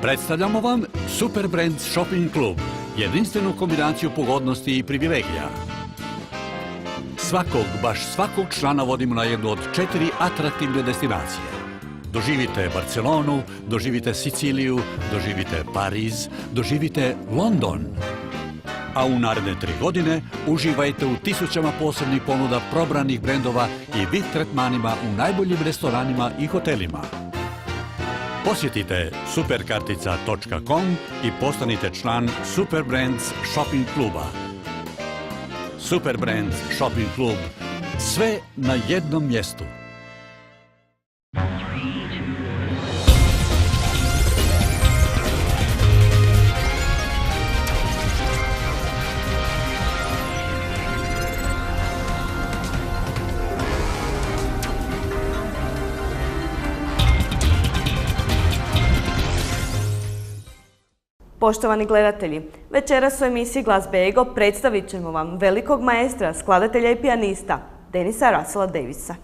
Predstavljamo vam Super Brands Shopping Club, jedinstvenu kombinaciju pogodnosti i privilegija. Baš svakog člana vodimo na jednu od 4 atraktivne destinacije. Doživite Barcelonu, doživite Siciliju, doživite Pariz, doživite London. A u naredne 3 godine uživajte u tisućama posebnih ponuda probranih brendova i VIP tretmanima u najboljim restoranima i hotelima. Posjetite superkartica.com i postanite član Super Brands Shopping Kluba. Super Brands Shopping Klub. Sve na jednom mjestu. Poštovani gledatelji, večeras u emisiji GlazbeEgo predstavit ćemo vam velikog maestra, skladatelja i pijanista Denisa Russella Davisa.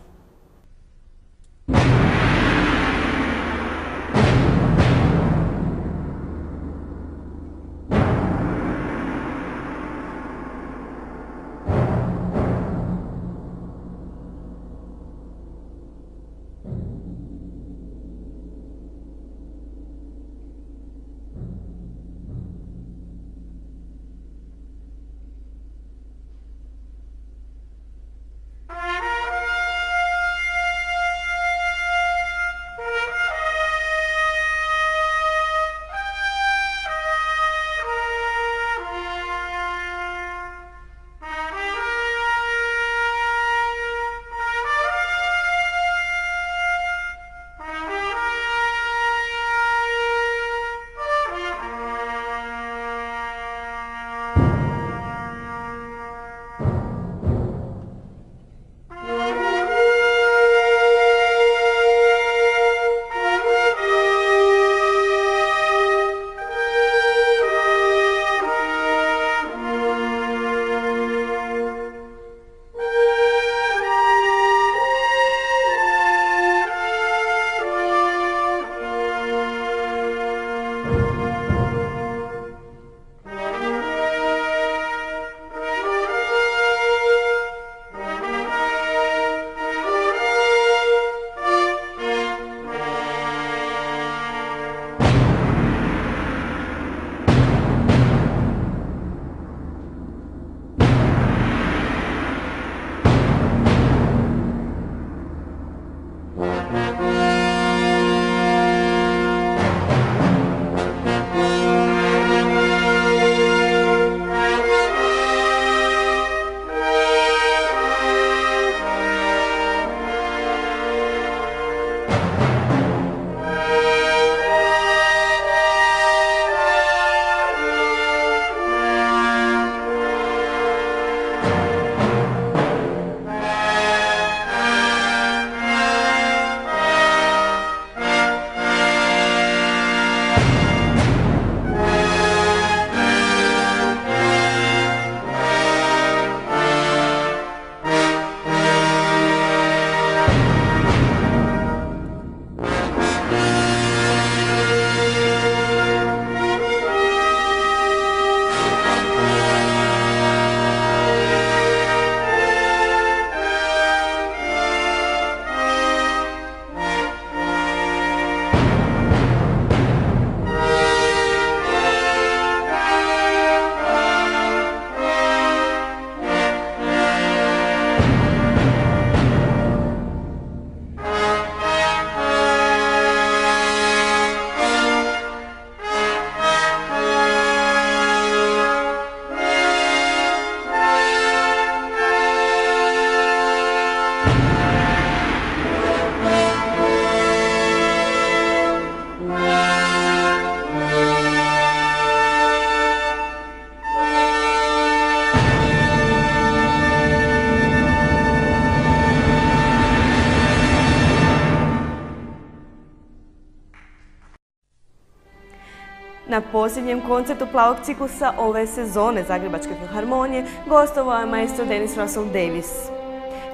Na posljednjem koncertu plavog ciklusa ove sezone Zagrebačke filharmonije gostovao je maestro Denis Russell Davis.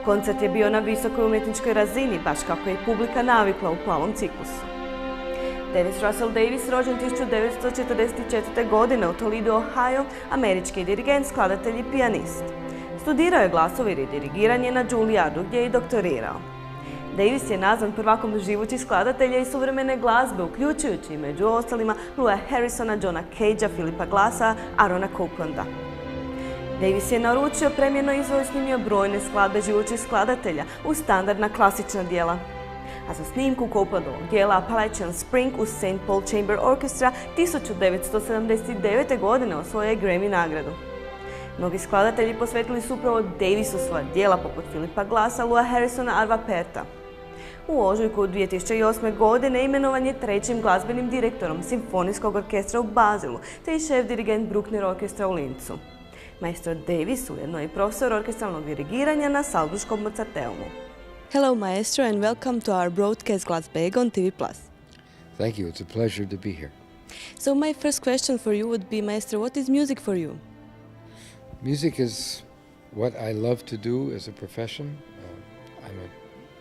Koncert je bio na visokoj umjetničkoj razini, baš kako je i publika navikla u plavom ciklusu. Dennis Russell Davis, rođen 1944. godine u Toledo, Ohio, američki dirigent, skladatelj i pijanist. Studirao je glasovir i dirigiranje na Juilliardu gdje je i doktorirao. Davis je nazvan prvakom živućih skladatelja i suvremene glazbe, uključujući među ostalima Louisa Harrisona, Johna Cagea, Philipa Glassa, Aarona Coplanda. Davis je naručio, premijeno izveo i snimio brojne skladbe živućih skladatelja uz standardna klasična dijela. A za snimku Coplandovog dijela Appalachian Spring uz St. Paul Chamber Orchestra 1979. godine osvojio je Grammy nagradu. Mnogi skladatelji posvetili su upravo Davisu svoja dijela poput Philipa Glassa, Louisa Harrisona, Arva Perta. U ožujku 2008. godine imenovan je trećim glazbenim direktorom Simfonijskog orkestra u Bazilu te i šef dirigent Bruckner orkestra u Lincu. Maestro Davis ujedno je i profesor orkestralnog dirigiranja na Salzburškom Mozarteumu. Hello, Maestro, and welcome to our broadcast GlazbeEgo on TV+. Thank you. It's a pleasure to be here. So my first question for you would be, Maestro, what is music for you? Music is what I love to do as a profession. I'm a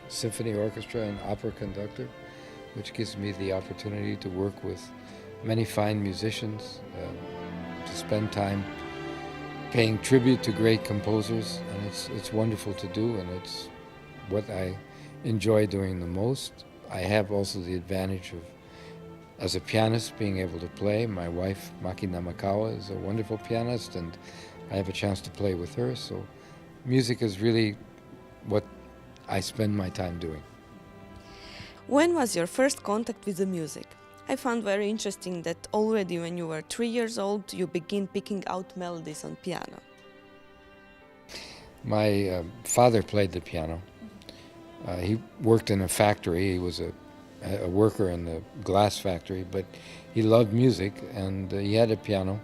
symphony orchestra and opera conductor, which gives me the opportunity to work with many fine musicians, to spend time paying tribute to great composers, and it's wonderful to do, and it's what I enjoy doing the most. I have also the advantage of, as a pianist, being able to play. My wife, Maki Namakawa, is a wonderful pianist, and I have a chance to play with her, so music is really what I spend my time doing. When was your first contact with the music? I found very interesting that already when you were 3 years old, you begin picking out melodies on piano. My father played the piano. He worked in a factory. He was a worker in the glass factory, but he loved music, and he had a piano,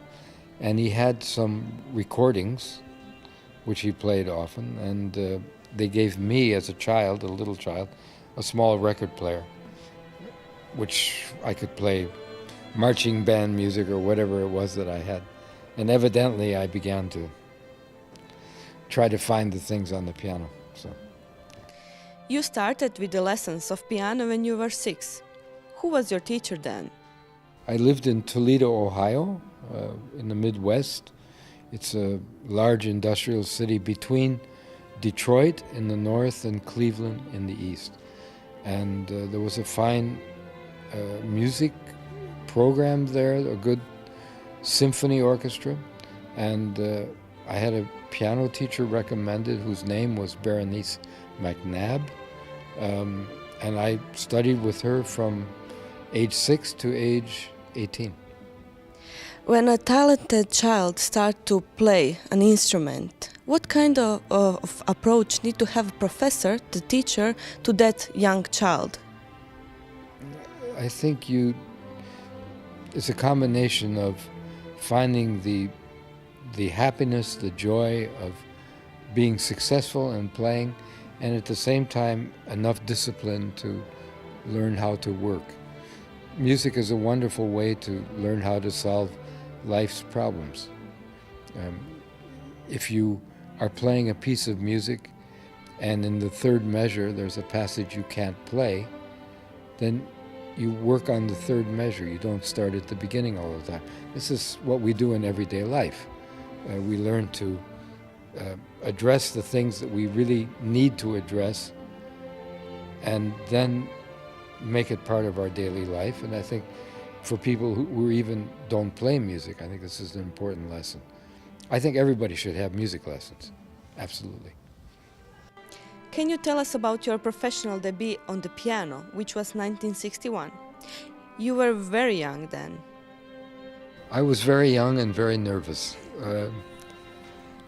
and he had some recordings, which he played often, and they gave me, as a child, a little child, a small record player, which I could play marching band music or whatever it was that I had. And evidently I began to try to find the things on the piano. So. You started with the lessons of piano when you were 6. Who was your teacher then? I lived in Toledo, Ohio, in the Midwest. It's a large industrial city between Detroit in the north and Cleveland in the east. And there was a fine music program there, a good symphony orchestra. And I had a piano teacher recommended whose name was Berenice McNabb. And I studied with her from age 6 to age 18. When a talented child starts to play an instrument, what kind of approach need to have a professor, the teacher, to that young child? I think it's a combination of finding the happiness, the joy of being successful and playing, and at the same time enough discipline to learn how to work. Music is a wonderful way to learn how to solve life's problems. If you are playing a piece of music and in the third measure there's a passage you can't play, then you work on the third measure. You don't start at the beginning all the time. This is what we do in everyday life. We learn to address the things that we really need to address and then make it part of our daily life. And I think for people who even don't play music, I think this is an important lesson. I think everybody should have music lessons, absolutely. Can you tell us about your professional debut on the piano, which was 1961? You were very young then. I was very young and very nervous.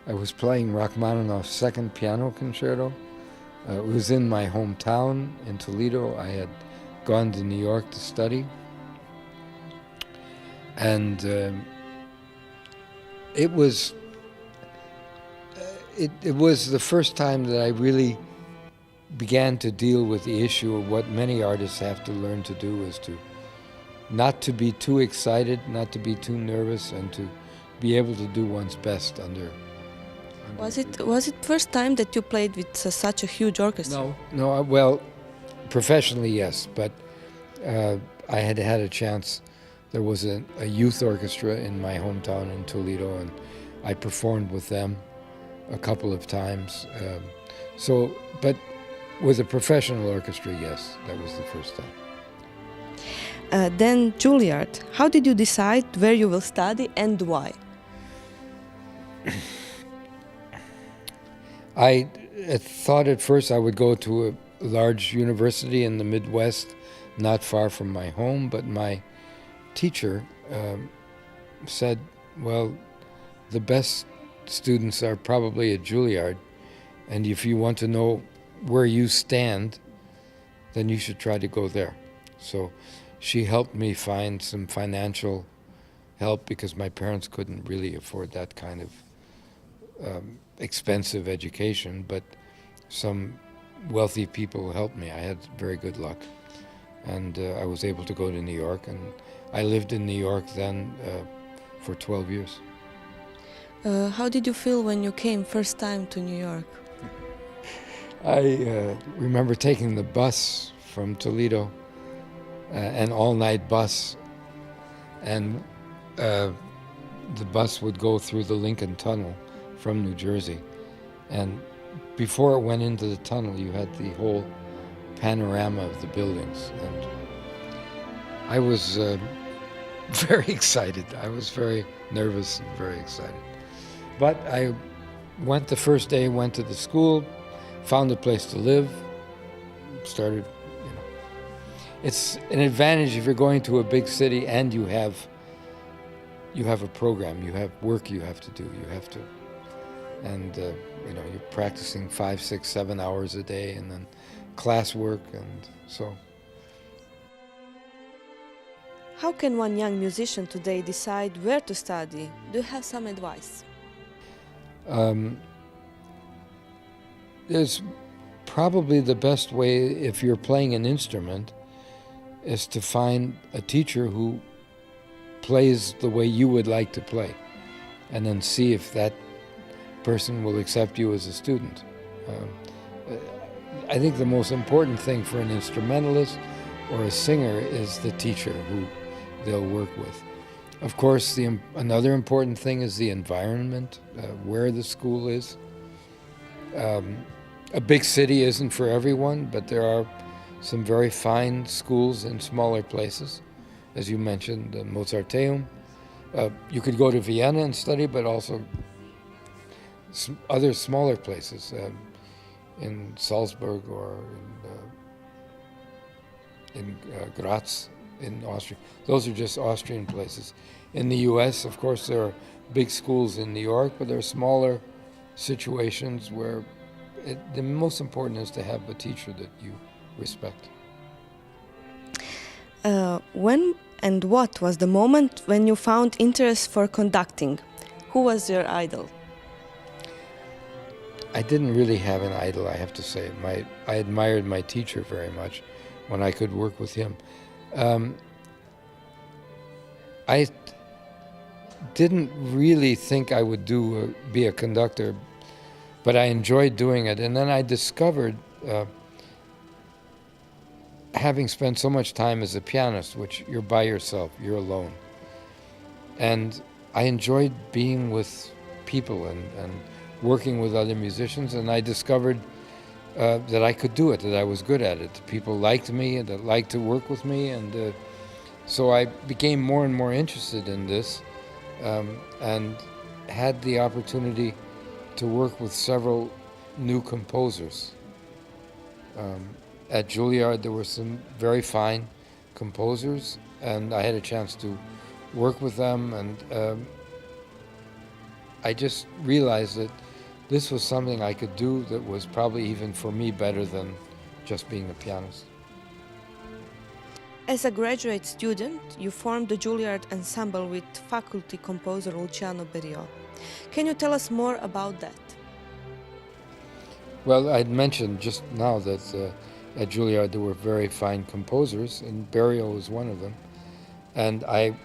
I was playing Rachmaninoff's second piano concerto. It was in my hometown in Toledo. I had gone to New York to study. And it was the first time that I really began to deal with the issue of what many artists have to learn to do, is to not to be too excited, not to be too nervous, and to be able to do one's best under. Was it first time that you played with such a huge orchestra? No. Well, professionally yes, but I had had a chance. There was a youth orchestra in my hometown in Toledo, and I performed with them a couple of times. But with a professional orchestra, yes, that was the first time. Then Juilliard. How did you decide where you will study and why? I thought at first I would go to a large university in the Midwest, not far from my home, but my teacher said, well, the best students are probably at Juilliard, and if you want to know where you stand, then you should try to go there. So she helped me find some financial help because my parents couldn't really afford that kind of expensive education, but some wealthy people helped me. I had very good luck, and I was able to go to New York, and I lived in New York then for 12 years. How did you feel when you came first time to New York? I remember taking the bus from Toledo, an all-night bus, and the bus would go through the Lincoln Tunnel from New Jersey, and before it went into the tunnel you had the whole panorama of the buildings, and I was very excited. I was very nervous and very excited. But I went the first day, went to the school, found a place to live, started, It's an advantage if you're going to a big city and you have a program, you have work you have to do, and you're practicing 5, 6, 7 hours a day, and then classwork, and so. How can one young musician today decide where to study? Do you have some advice? There's probably the best way, if you're playing an instrument, is to find a teacher who plays the way you would like to play, and then see if that person will accept you as a student. I think the most important thing for an instrumentalist or a singer is the teacher who they'll work with. Of course, another important thing is the environment, where the school is. A big city isn't for everyone, but there are some very fine schools in smaller places. As you mentioned, the Mozarteum. You could go to Vienna and study, but also other smaller places in Salzburg or in Graz in Austria. Those are just Austrian places. In the U.S., of course, there are big schools in New York, but there are smaller situations where the most important is to have a teacher that you respect. When and what was the moment when you found interest for conducting? Who was your idol? I didn't really have an idol, I have to say. I admired my teacher very much when I could work with him. I didn't really think I would be a conductor, but I enjoyed doing it. And then I discovered, having spent so much time as a pianist, which you're by yourself, you're alone. And I enjoyed being with people and working with other musicians, and I discovered that I could do it, that I was good at it. People liked me and that liked to work with me, and so I became more and more interested in this, and had the opportunity to work with several new composers. At Juilliard there were some very fine composers, and I had a chance to work with them, and I just realized that this was something I could do that was probably even for me better than just being a pianist. As a graduate student, you formed the Juilliard ensemble with faculty composer Luciano Berio. Can you tell us more about that? Well, I'd mentioned just now that at Juilliard there were very fine composers, and Berio was one of them. And I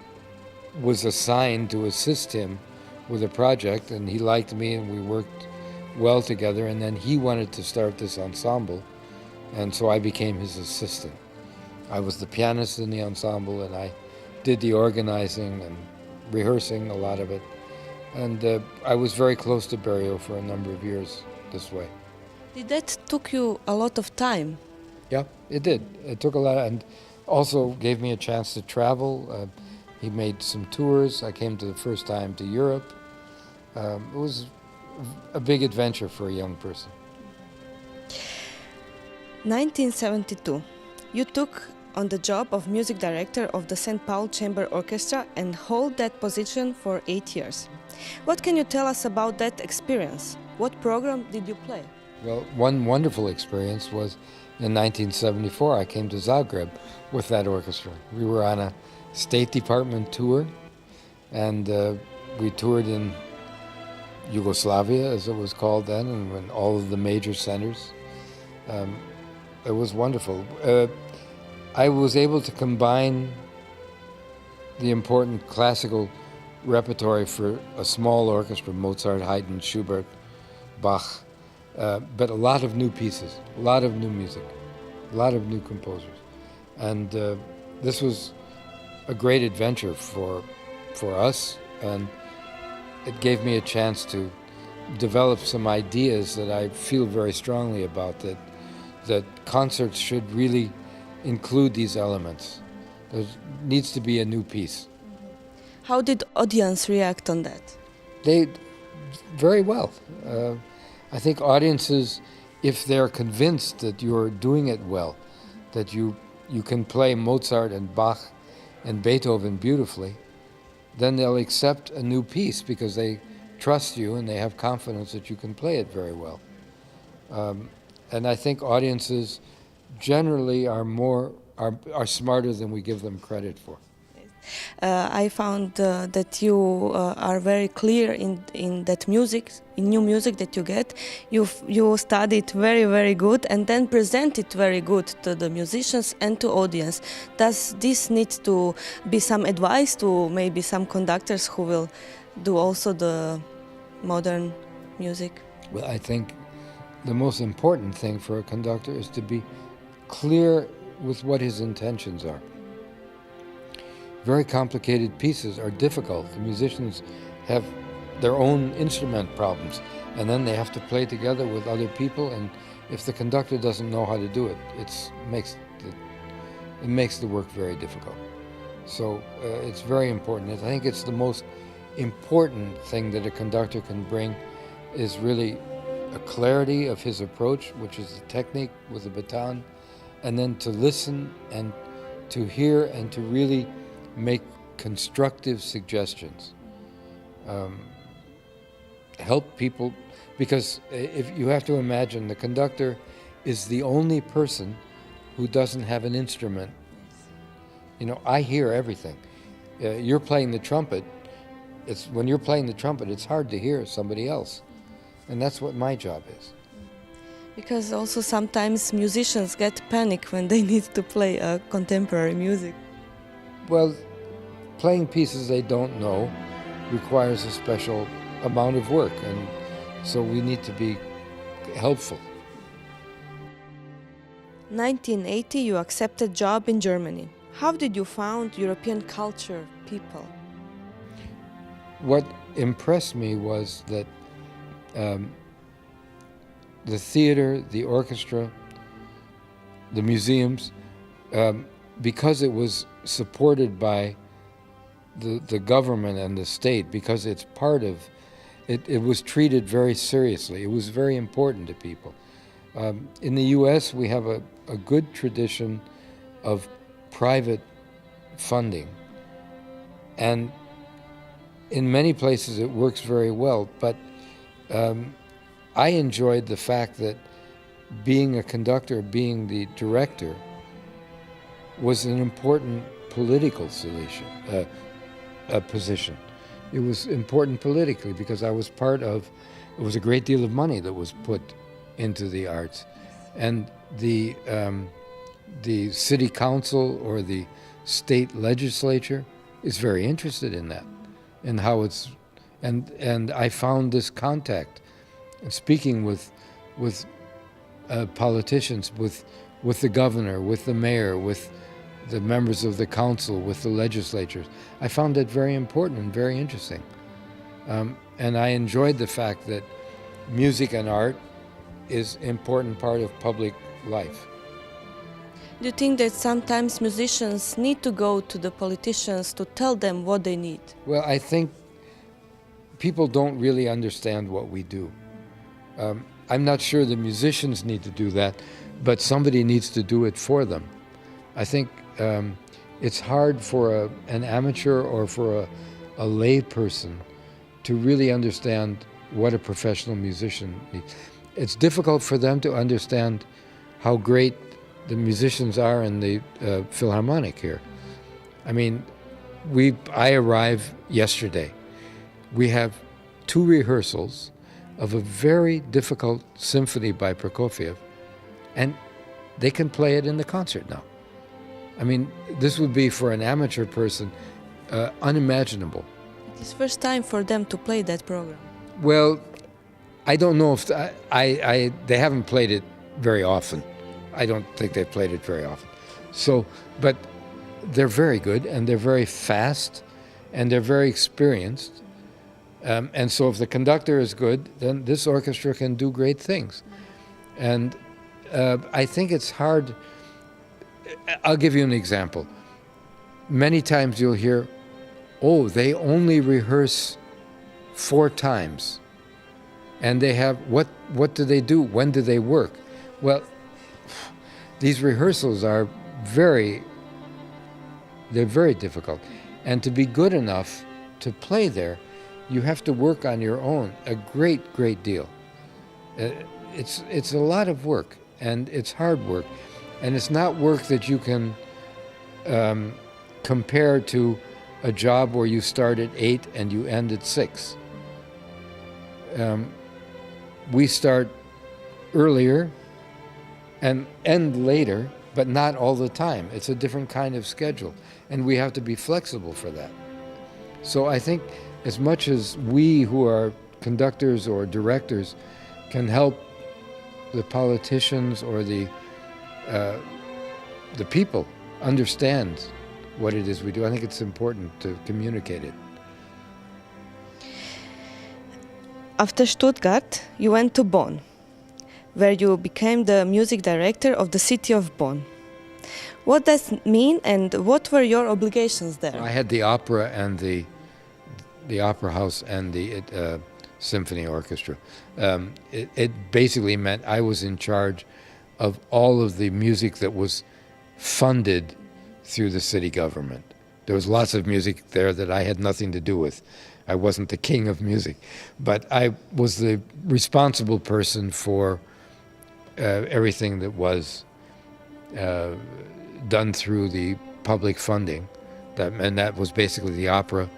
was assigned to assist him with a project, and he liked me, and we worked well together, and then he wanted to start this ensemble, and so I became his assistant. I was the pianist in the ensemble, and I did the organizing and rehearsing a lot of it. And I was very close to Berio for a number of years this way. Did that took you a lot of time? Yeah, it did. It took a lot, and also gave me a chance to travel. He made some tours. I came to the first time to Europe. It was a big adventure for a young person. 1972. You took on the job of music director of the St. Paul Chamber Orchestra and hold that position for 8 years. What can you tell us about that experience? What program did you play? Well, one wonderful experience was in 1974. I came to Zagreb with that orchestra. We were on a State Department tour, and we toured in Yugoslavia, as it was called then, and in all of the major centers. It was wonderful. I was able to combine the important classical repertory for a small orchestra, Mozart, Haydn, Schubert, Bach, but a lot of new pieces, a lot of new music, a lot of new composers. And this was a great adventure for us, and it gave me a chance to develop some ideas that I feel very strongly about, that concerts should really include these elements. There needs to be a new piece. How did audience react on that? They very well. I think audiences, if they're convinced that you're doing it well, that you can play Mozart and Bach and Beethoven beautifully, then they'll accept a new piece because they trust you and they have confidence that you can play it very well. And I think audiences generally are smarter than we give them credit for. I found that you are very clear in that music, in new music that you get. You study it very, very good and then present it very good to the musicians and to audience. Does this need to be some advice to maybe some conductors who will do also the modern music? Well, I think the most important thing for a conductor is to be clear with what his intentions are. Very complicated pieces are difficult. The musicians have their own instrument problems, and then they have to play together with other people, and if the conductor doesn't know how to do it, it makes the work very difficult. So it's very important. I think it's the most important thing that a conductor can bring is really a clarity of his approach, which is the technique with the baton, and then to listen and to hear and to really make constructive suggestions. Help people, because if you have to imagine, the conductor is the only person who doesn't have an instrument. You know, I hear everything. You're playing the trumpet. When you're playing the trumpet, it's hard to hear somebody else. And that's what my job is. Because also sometimes musicians get panic when they need to play contemporary music. Well, playing pieces they don't know requires a special amount of work, and so we need to be helpful. 1980, you accepted job in Germany. How did you found European culture, people? What impressed me was that the theater, the orchestra, the museums, because it was supported by the government and the state, because it's part of it, it was treated very seriously. It was very important to people. In the U.S., we have a good tradition of private funding, and in many places it works very well, but I enjoyed the fact that being a conductor, being the director, was an important political position. It was important politically because I was part of, it was a great deal of money that was put into the arts. And the city council or the state legislature is very interested in that, and how it's, and I found this contact, and speaking with politicians, with the governor, with the mayor, with the members of the council, with the legislatures. I found that very important and very interesting. And I enjoyed the fact that music and art is an important part of public life. Do you think that sometimes musicians need to go to the politicians to tell them what they need? Well, I think people don't really understand what we do. I'm not sure the musicians need to do that, but somebody needs to do it for them. I think it's hard for an amateur or for a lay person to really understand what a professional musician needs. It's difficult for them to understand how great the musicians are in the Philharmonic here. I mean, I arrived yesterday. We have 2 rehearsals of a very difficult symphony by Prokofiev, and they can play it in the concert now. I mean, this would be for an amateur person unimaginable. It is first time for them to play that program. Well, I don't know if they haven't played it very often. I don't think they've played it very often. So, but they're very good and they're very fast and they're very experienced. And so if the conductor is good, then this orchestra can do great things. And I think it's hard. I'll give you an example. Many times you'll hear, oh, they only rehearse 4 times. And they have, what do they do? When do they work? Well, these rehearsals are they're very difficult. And to be good enough to play there, you have to work on your own a great, great deal. It's a lot of work, and it's hard work. And it's not work that you can compare to a job where you start at 8 and you end at 6. We start earlier and end later, but not all the time. It's a different kind of schedule, and we have to be flexible for that. So I think as much as we who are conductors or directors can help the politicians or the people understand what it is we do, I think it's important to communicate it. After Stuttgart, you went to Bonn, where you became the music director of the city of Bonn. What does it mean, and what were your obligations there? I had the opera and the opera house and the symphony orchestra. It basically meant I was in charge of all of the music that was funded through the city government. There was lots of music there that I had nothing to do with. I wasn't the king of music, but I was the responsible person for everything that was done through the public funding, and that was basically the opera,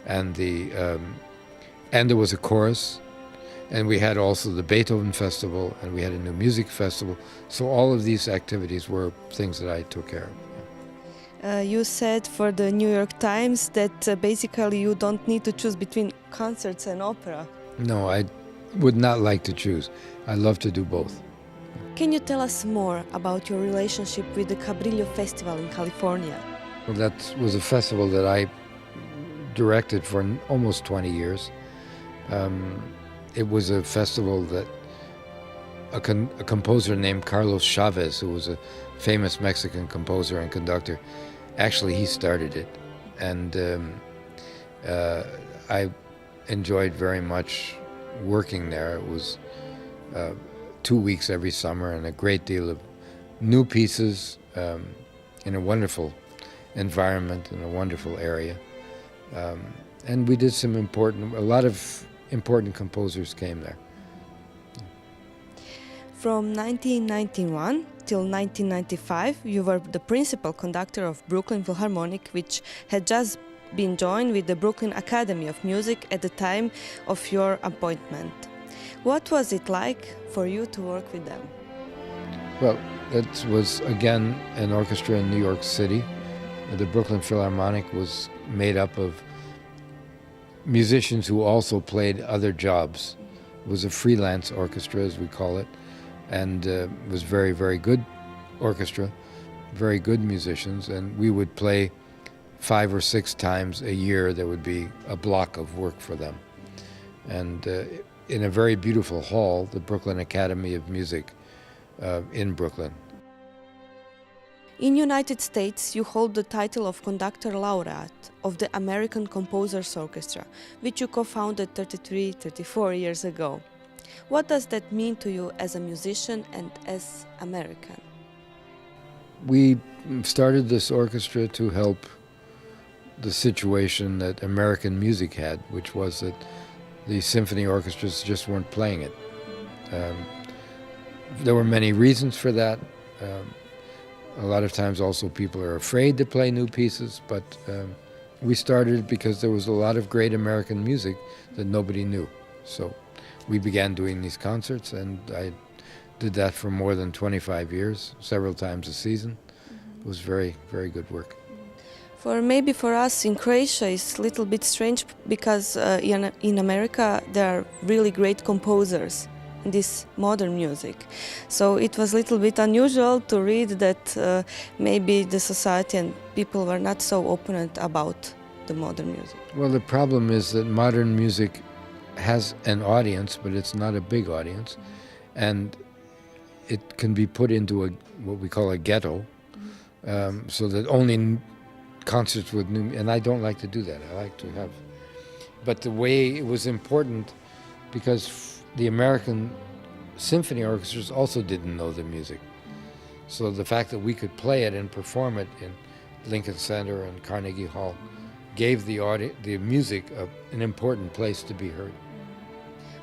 and there was a chorus, and we had also the Beethoven Festival, and we had a new music festival. So all of these activities were things that I took care of. You said for the New York Times that basically you don't need to choose between concerts and opera. No, I would not like to choose. I love to do both. Can you tell us more about your relationship with the Cabrillo Festival in California? Well, that was a festival that I directed for almost 20 years. It was a festival that a composer named Carlos Chavez, who was a famous Mexican composer and conductor, actually he started it. And I enjoyed very much working there. It was 2 weeks every summer and a great deal of new pieces in a wonderful environment, in a wonderful area. And we did a lot of important composers came there. From 1991 till 1995, you were the principal conductor of Brooklyn Philharmonic, which had just been joined with the Brooklyn Academy of Music at the time of your appointment. What was it like for you to work with them? Well, it was, again, an orchestra in New York City. The Brooklyn Philharmonic was made up of musicians who also played other jobs. It was a freelance orchestra, as we call it, and it was very, very good orchestra, very good musicians, and we would play 5 or 6 times a year. There would be a block of work for them. And in a very beautiful hall, the Brooklyn Academy of Music in Brooklyn. In United States, you hold the title of Conductor Laureate of the American Composers Orchestra, which you co-founded 34 years ago. What does that mean to you as a musician and as American? We started this orchestra to help the situation that American music had, which was that the symphony orchestras just weren't playing it. There were many reasons for that. A lot of times also people are afraid to play new pieces, but we started because there was a lot of great American music that nobody knew. So we began doing these concerts, and I did that for more than 25 years, several times a season. It was very, very good work. Maybe for us in Croatia it's a little bit strange because in America there are really great composers in this modern music. So it was a little bit unusual to read that maybe the society and people were not so open about the modern music. Well, the problem is that modern music has an audience, but it's not a big audience, and it can be put into what we call a ghetto, so that only concerts with new, and I don't like to do that. I like to have, but the way it was important because the American symphony orchestras also didn't know the music. So the fact that we could play it and perform it in Lincoln Center and Carnegie Hall gave the music an important place to be heard.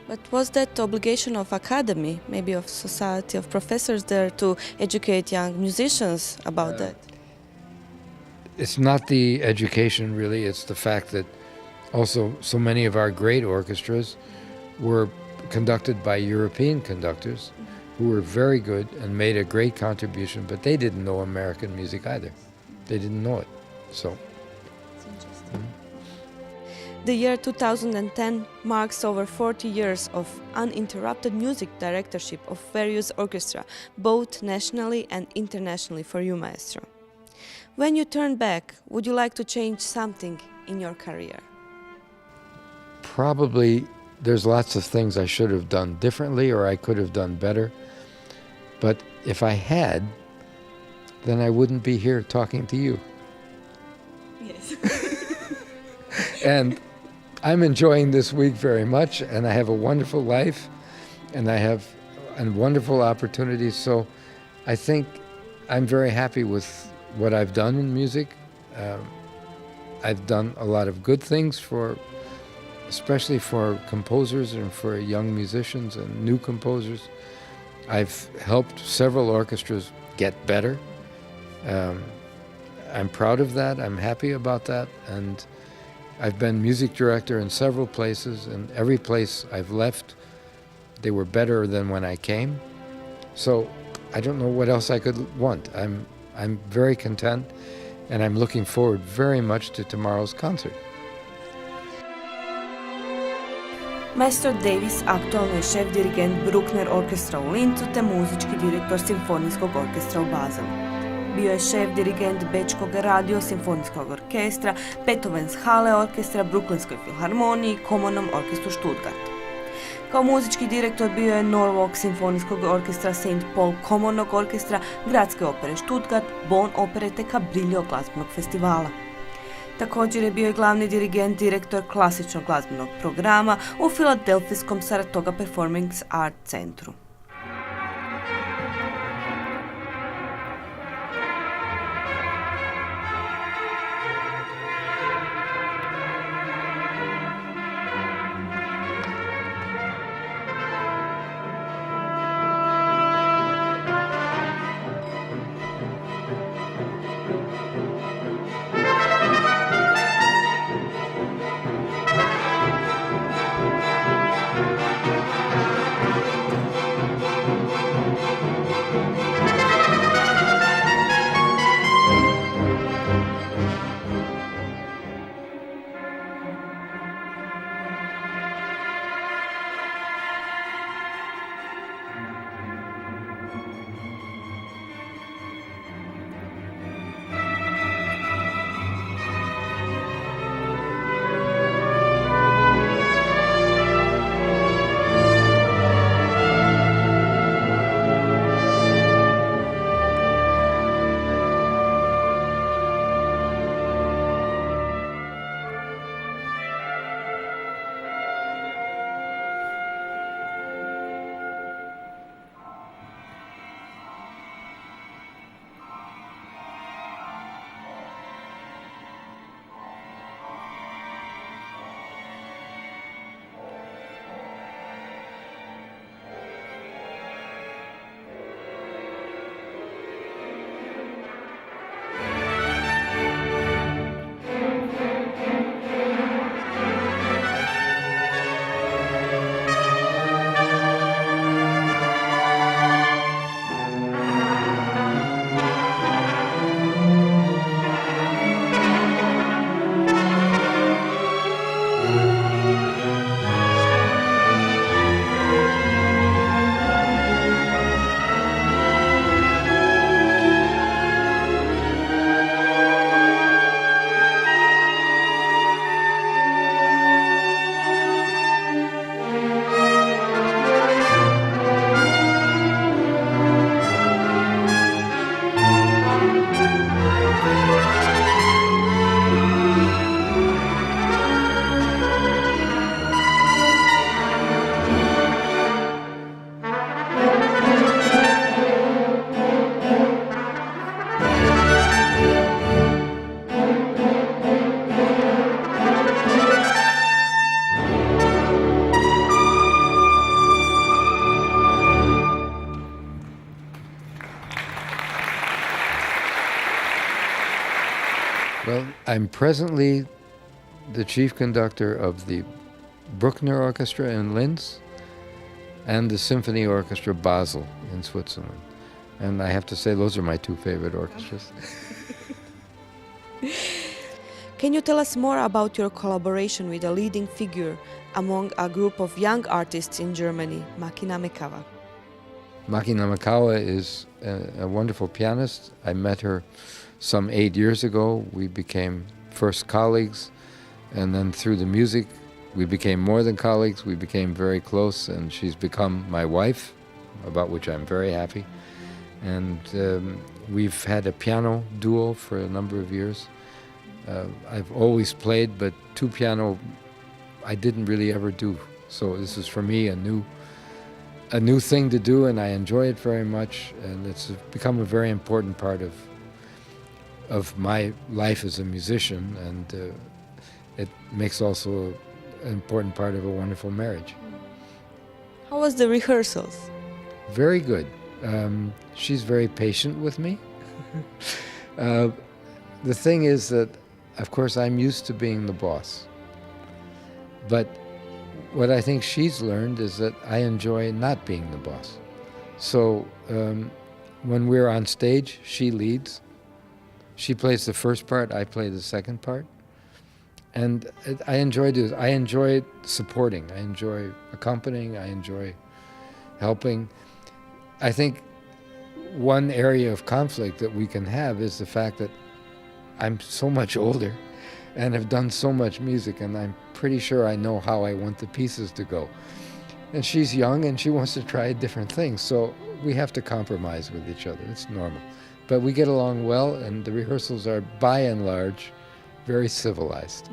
But was that obligation of academy, maybe of society, of professors there to educate young musicians about that? It's not the education really, it's the fact that also so many of our great orchestras were conducted by European conductors who were very good and made a great contribution, but they didn't know American music either. They didn't know it. So. The year 2010 marks over 40 years of uninterrupted music directorship of various orchestra, both nationally and internationally for you, maestro. When you turn back, would you like to change something in your career? Probably there's lots of things I should have done differently or I could have done better. But if I had, then I wouldn't be here talking to you. Yes. And I'm enjoying this week very much, and I have a wonderful life, and I have wonderful opportunities. So I think I'm very happy with what I've done in music. I've done a lot of good things especially for composers and for young musicians and new composers. I've helped several orchestras get better. I'm proud of that. I'm happy about that. And I've been music director in several places, and every place I've left, they were better than when I came. So I don't know what else I could want. I'm very content, and I'm looking forward very much to tomorrow's concert. Maestro Davis aktualno je šef dirigent Bruckner orkestra u Lincu te muzički direktor Simfonijskog orkestra u Bazelu. Bio je šef dirigent Bečkog radio simfonijskog orkestra, Beethoven's Halle orkestra, Brooklynskoj filharmoniji i Komornom orkestru Stuttgart. Kao muzički direktor bio je Norwalk simfonijskog orkestra, St. Paul komornog orkestra, Gradske opere Stuttgart, Bonn opere te Cabrillo glazbenog festivala. Također je bio i glavni dirigent, direktor klasičnog glazbenog programa u Filadelfijskom Saratoga Performing Arts centru. Well, I'm presently the chief conductor of the Bruckner Orchestra in Linz and the Symphony Orchestra Basel in Switzerland. And I have to say, those are my two favorite orchestras. Can you tell us more about your collaboration with a leading figure among a group of young artists in Germany, Maki Namikawa? Maki Namikawa is a wonderful pianist. I met her some 8 years ago. We became first colleagues, and then through the music, we became more than colleagues. We became very close, and she's become my wife, about which I'm very happy. And we've had a piano duo for a number of years. I've always played, but two piano I didn't really ever do. So this is for me a new thing to do, and I enjoy it very much. And it's become a very important part of my life as a musician, and it makes also an important part of a wonderful marriage. How was the rehearsals? Very good. She's very patient with me. The thing is that, of course, I'm used to being the boss. But what I think she's learned is that I enjoy not being the boss. So when we're on stage, she leads. She plays the first part, I play the second part. And I enjoy doing it. I enjoy supporting. I enjoy accompanying. I enjoy helping. I think one area of conflict that we can have is the fact that I'm so much older and have done so much music, and I'm pretty sure I know how I want the pieces to go. And she's young and she wants to try different things, so we have to compromise with each other. It's normal. But we get along well, and the rehearsals are, by and large, very civilized.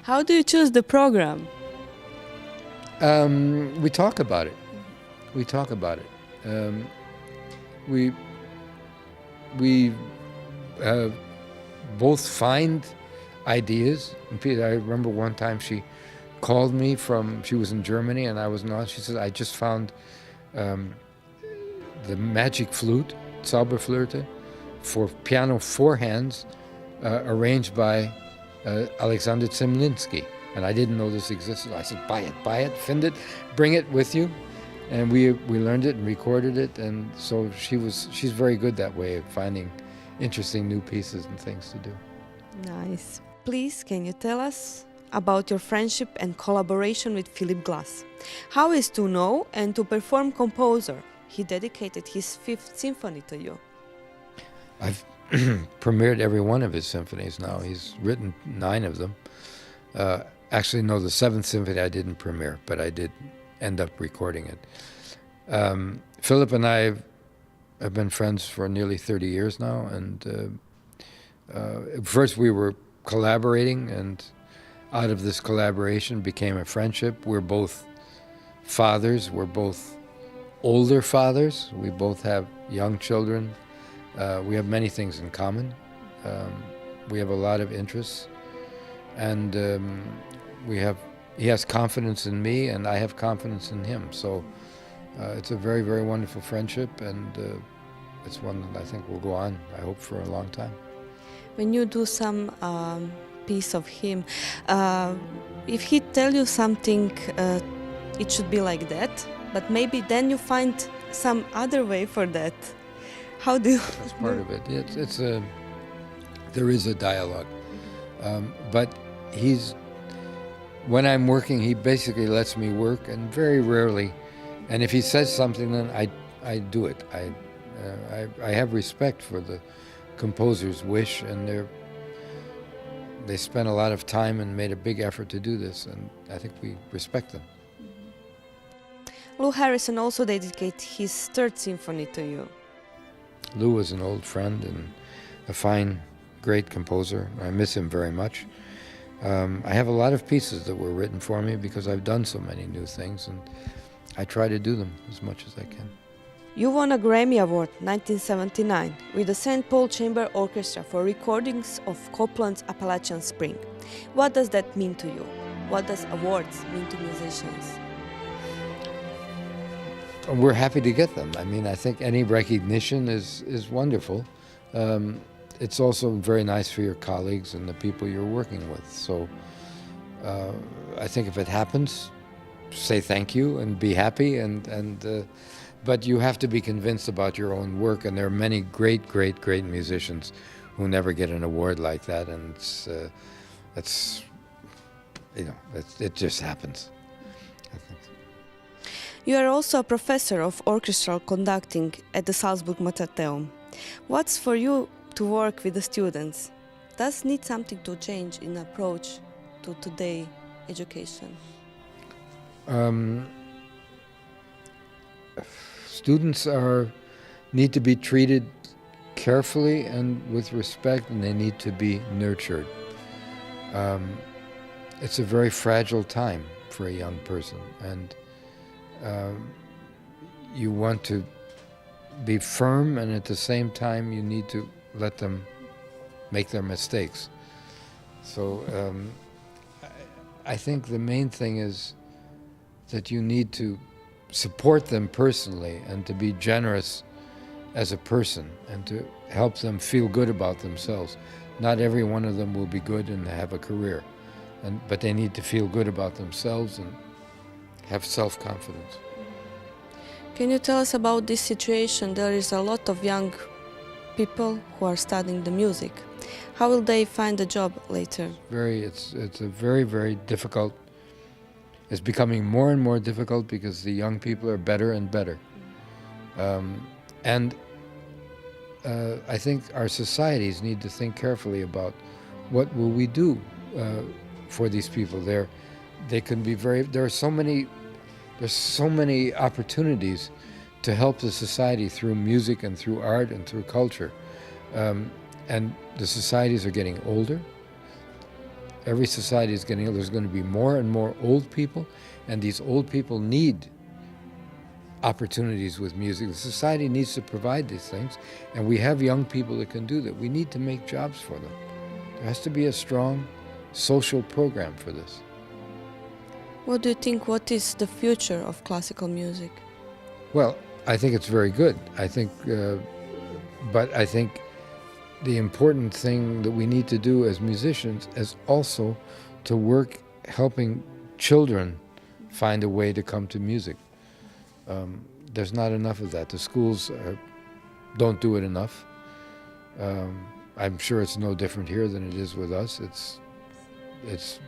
How do you choose the program? We talk about it. We talk about it. We both find ideas. I remember one time she called me she was in Germany and I was not. She said, I just found the magic flute, Zauberflöte, for piano four hands, arranged by Alexander Zemlinsky. And I didn't know this existed. I said, buy it, find it, bring it with you. And we learned it and recorded it, and so she's very good that way of finding interesting new pieces and things to do. Nice. Please, can you tell us about your friendship and collaboration with Philip Glass? How is to know and to perform composer? He dedicated his Fifth Symphony to you. I've premiered every one of his symphonies now. He's written 9 of them. Actually, no, the 7th Symphony I didn't premiere, but I did end up recording it. Philip and I have been friends for nearly 30 years now, and first we were collaborating, and out of this collaboration became a friendship. We're both fathers. We're both older fathers. We both have young children. We have many things in common. We have a lot of interests, and he has confidence in me, and I have confidence in him. So it's a very, very wonderful friendship, and it's one that I think will go on, I hope, for a long time. When you do some piece of him, if he tell you something, it should be like that, but maybe then you find some other way for that. How do you... That's part of it. There is a dialogue. But when I'm working, he basically lets me work, and very rarely, and if he says something, then I do it. I have respect for the composer's wish, and they spent a lot of time and made a big effort to do this, and I think we respect them. Lou Harrison also dedicated his 3rd Symphony to you. Lou was an old friend and a fine, great composer. I miss him very much. I have a lot of pieces that were written for me because I've done so many new things, and I try to do them as much as I can. You won a Grammy Award 1979 with the St. Paul Chamber Orchestra for recordings of Copland's Appalachian Spring. What does that mean to you? What does awards mean to musicians? We're happy to get them. I mean, I think any recognition is wonderful. it's also very nice for your colleagues and the people you're working with. So I think if it happens, say thank you and be happy, but you have to be convinced about your own work, and there are many great musicians who never get an award like that, and it just happens, I think. You are also a professor of orchestral conducting at the Salzburg Mozarteum. What's for you to work with the students? Does need something to change in approach to today education? Students need to be treated carefully and with respect, and they need to be nurtured. It's a very fragile time for a young person, and you want to be firm, and at the same time you need to let them make their mistakes. So I think the main thing is that you need to support them personally and to be generous as a person and to help them feel good about themselves. Not every one of them will be good and have a career, but they need to feel good about themselves and have self-confidence. Can you tell us about this situation? There is a lot of young people who are studying the music. How will they find a job later? It's a very difficult. It's becoming more and more difficult because the young people are better and better. I think our societies need to think carefully about what will we do for these people. There's so many opportunities to help the society through music and through art and through culture. And the societies are getting older. Every society is getting older. There's going to be more and more old people, and these old people need opportunities with music. The society needs to provide these things, and we have young people that can do that. We need to make jobs for them. There has to be a strong social program for this. What do you think, what is the future of classical music? Well, I think it's very good. But I think the important thing that we need to do as musicians is also to work helping children find a way to come to music. There's not enough of that. The schools don't do it enough. I'm sure it's no different here than it is with us. It's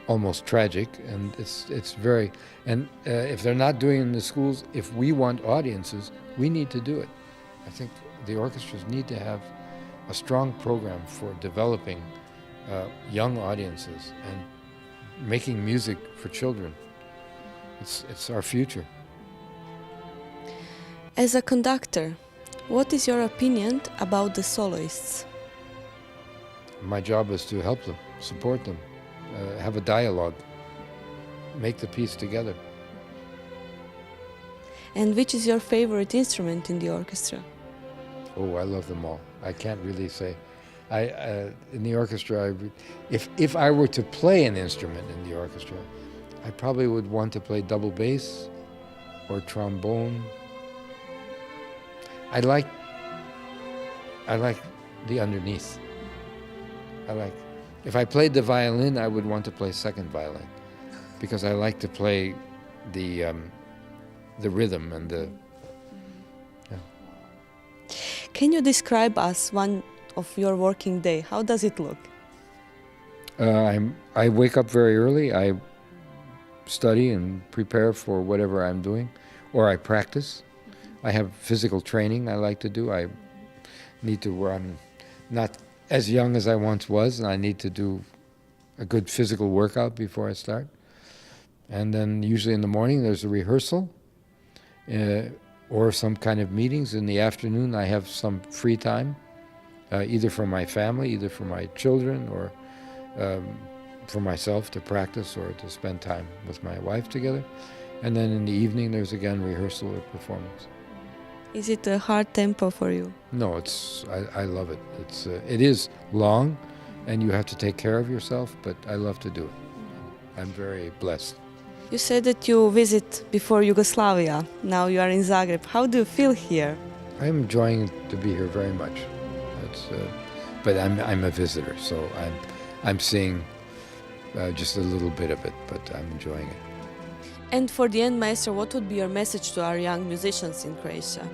almost tragic, and if they're not doing it in the schools, if we want audiences, we need to do it. I think the orchestras need to have a strong program for developing young audiences and making music for children. It's our future. As a conductor, what is your opinion about the soloists? My job is to help them, support them, have a dialogue, make the piece together. And which is your favorite instrument in the orchestra? Oh, I love them all. I can't really say. In the orchestra, if I were to play an instrument in the orchestra, I probably would want to play double bass or trombone. I like the underneath. If I played the violin, I would want to play second violin, because I like to play the rhythm and the. Yeah. Can you describe us one of your working day? How does it look? I wake up very early. I study and prepare for whatever I'm doing, or I practice. I have physical training I like to do. I'm not as young as I once was, and I need to do a good physical workout before I start. And then usually in the morning there's a rehearsal or some kind of meetings. In the afternoon I have some free time, either for my family, either for my children, or for myself to practice or to spend time with my wife together. And then in the evening there's again rehearsal or performance. Is it a hard tempo for you? No, I love it. It is long, and you have to take care of yourself, but I love to do it. I'm very blessed. You said that you visit before Yugoslavia. Now you are in Zagreb. How do you feel here? I'm enjoying to be here very much. but I'm a visitor, so I'm seeing just a little bit of it, but I'm enjoying it. And for the end, Maestro, what would be your message to our young musicians in Croatia?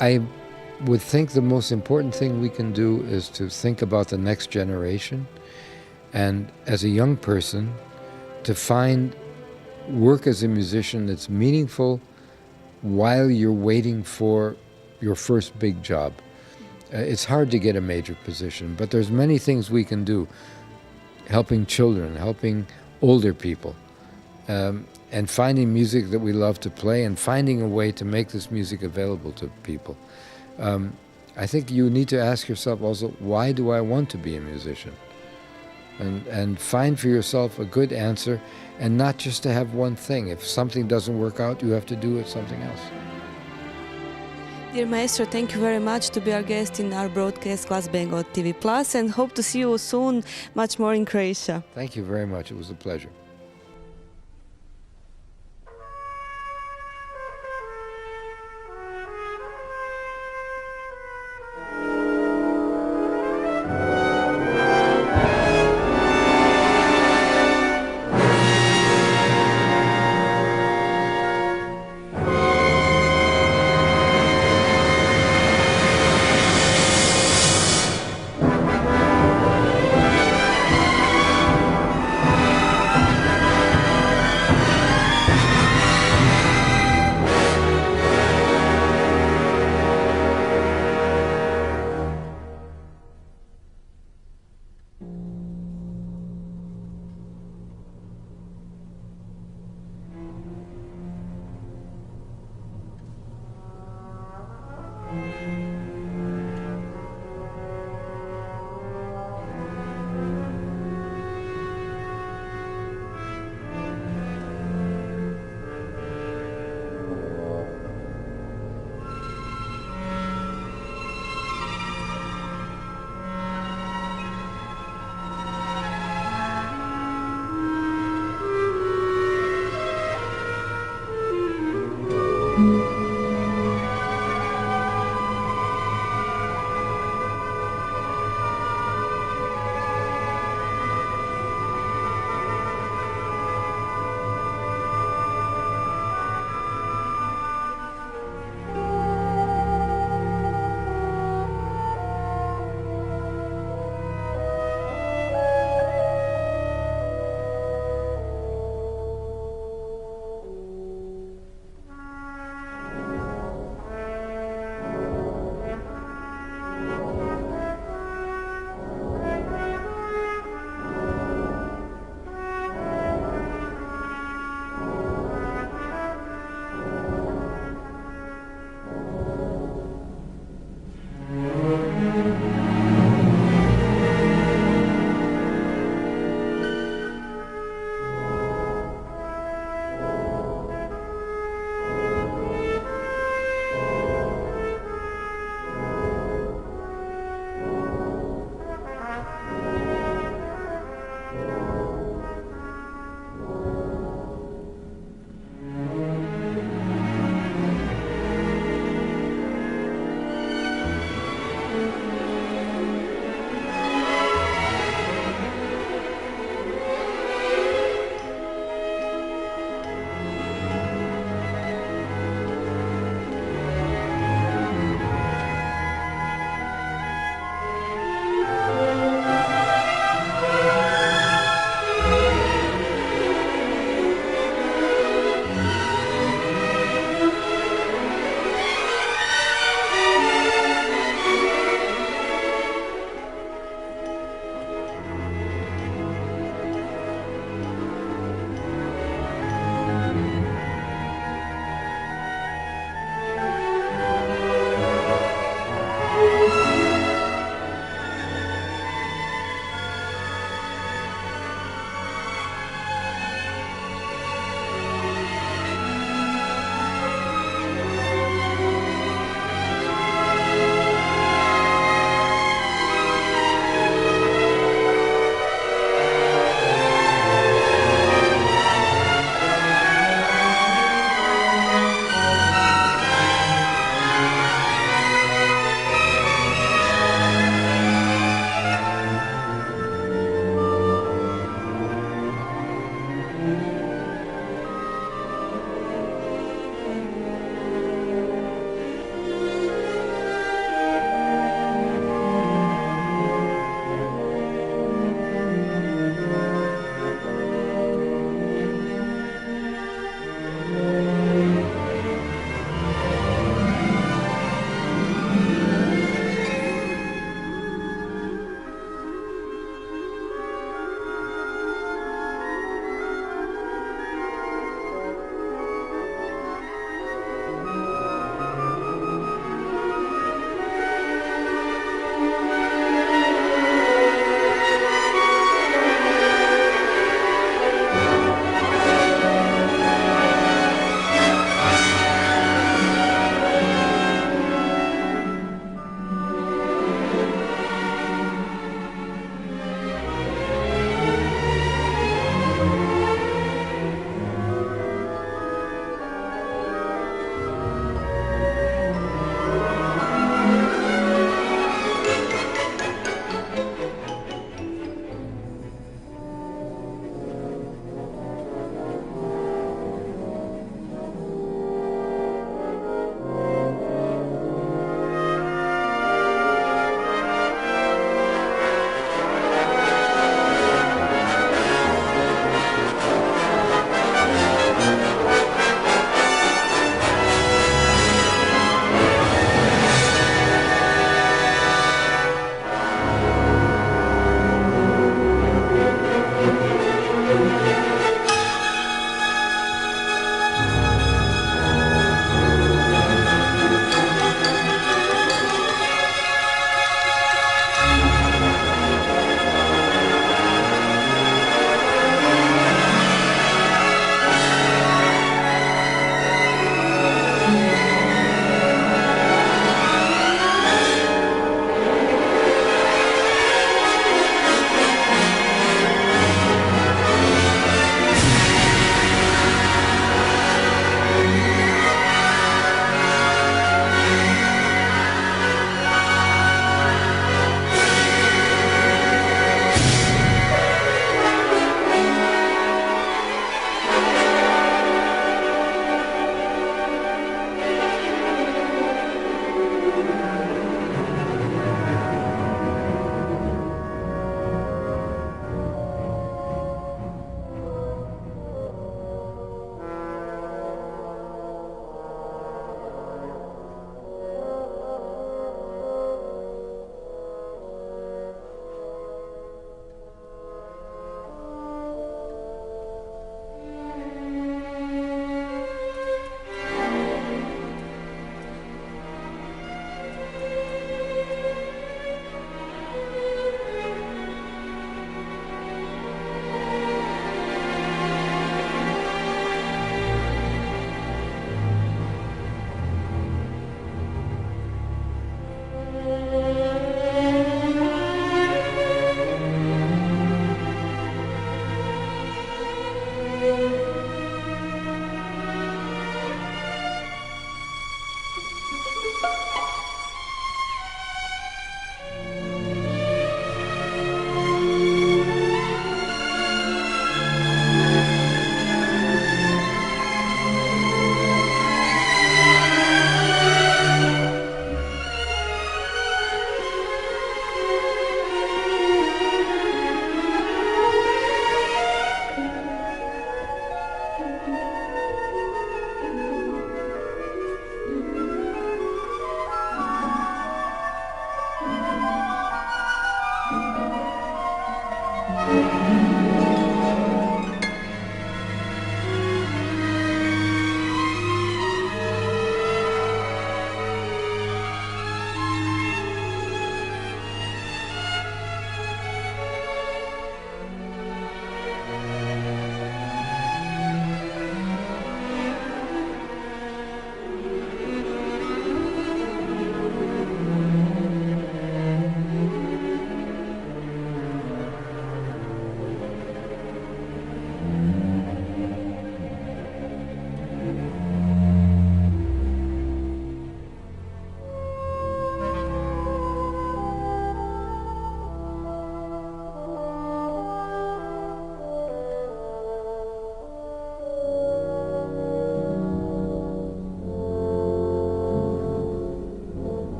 I would think the most important thing we can do is to think about the next generation, and as a young person, to find work as a musician that's meaningful while you're waiting for your first big job. It's hard to get a major position, but there's many things we can do, helping children, helping older people, and finding music that we love to play and finding a way to make this music available to people. I think you need to ask yourself also, why do I want to be a musician? And find for yourself a good answer, and not just to have one thing. If something doesn't work out, you have to do it something else. Dear Maestro, thank you very much to be our guest in our broadcast GlazbeEgo TV Plus, and hope to see you soon, much more in Croatia. Thank you very much. It was a pleasure.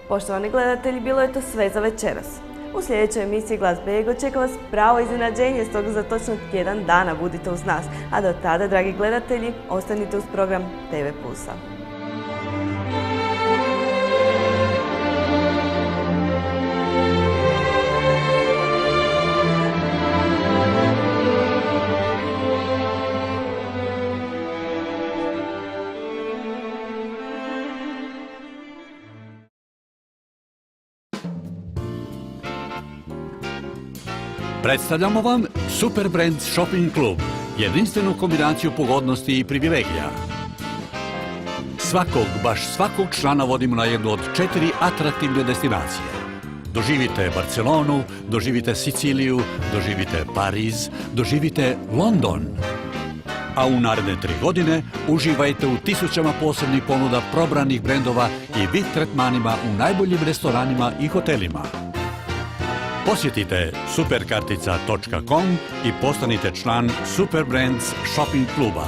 Poštovani gledatelji, bilo je to sve za večeras. U sljedećoj emisiji GlazbeEgo čeka vas pravo iznenađenje, stoga za točno tjedan dana budite uz nas. A do tada, dragi gledatelji, ostanite uz program TV Plusa. Predstavljamo vam Super Brands Shopping Club, jedinstvenu kombinaciju pogodnosti i privilegija. Baš svakog člana vodimo na jednu od 4 atraktivne destinacije. Doživite Barcelonu, doživite Siciliju, doživite Pariz, doživite London. A u naredne 3 godine uživajte u tisućama posebnih ponuda probranih brendova i VIP tretmanima u najboljim restoranima i hotelima. Posjetite superkartica.com i postanite član Super Brands Shopping Kluba.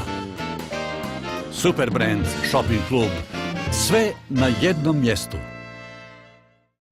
Super Brands Shopping Klub. Sve na jednom mjestu.